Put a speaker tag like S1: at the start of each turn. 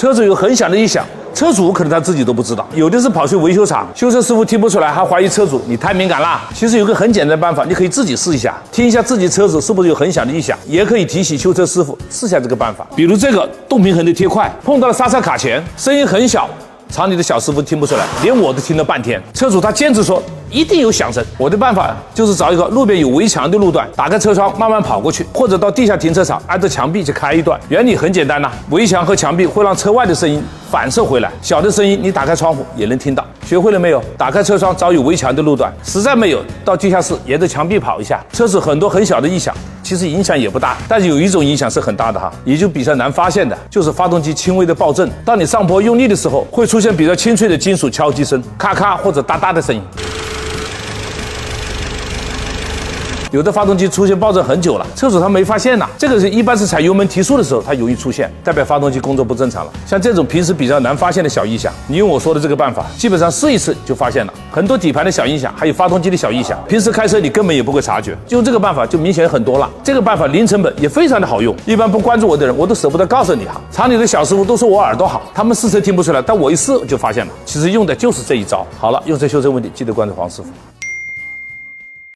S1: 车子有很响的异响，车主可能他自己都不知道，有的是跑去维修厂，修车师傅听不出来，还怀疑车主你太敏感啦。其实有个很简单的办法，你可以自己试一下，听一下自己车子是不是有很响的异响，也可以提醒修车师傅试下这个办法。比如这个动平衡的贴块碰到了刹车卡钳，声音很小，厂里的小师傅听不出来，连我都听了半天。车主他坚持说一定有响声。我的办法就是找一个路边有围墙的路段，打开车窗慢慢跑过去，或者到地下停车场挨着墙壁去开一段。原理很简单呐，围墙和墙壁会让车外的声音反射回来，小的声音你打开窗户也能听到。学会了没有？打开车窗找有围墙的路段，实在没有到地下室沿着墙壁跑一下。车子很多很小的异响，其实影响也不大，但是有一种影响是很大的哈，也就比较难发现的，就是发动机轻微的爆震。当你上坡用力的时候，会出现比较清脆的金属敲击声，咔咔或者哒哒的声音。有的发动机出现爆震很久了，车主他没发现呐，这个一般是踩油门提速的时候它容易出现，代表发动机工作不正常了。像这种平时比较难发现的小异响，你用我说的这个办法，基本上试一次就发现了。很多底盘的小异响，还有发动机的小异响，平时开车你根本也不会察觉，用这个办法就明显很多了。这个办法零成本，也非常的好用。一般不关注我的人，我都舍不得告诉你哈。厂里的小师傅都说我耳朵好，他们试车听不出来，但我一试就发现了。其实用的就是这一招。好了，用车修车问题，记得关注黄师傅。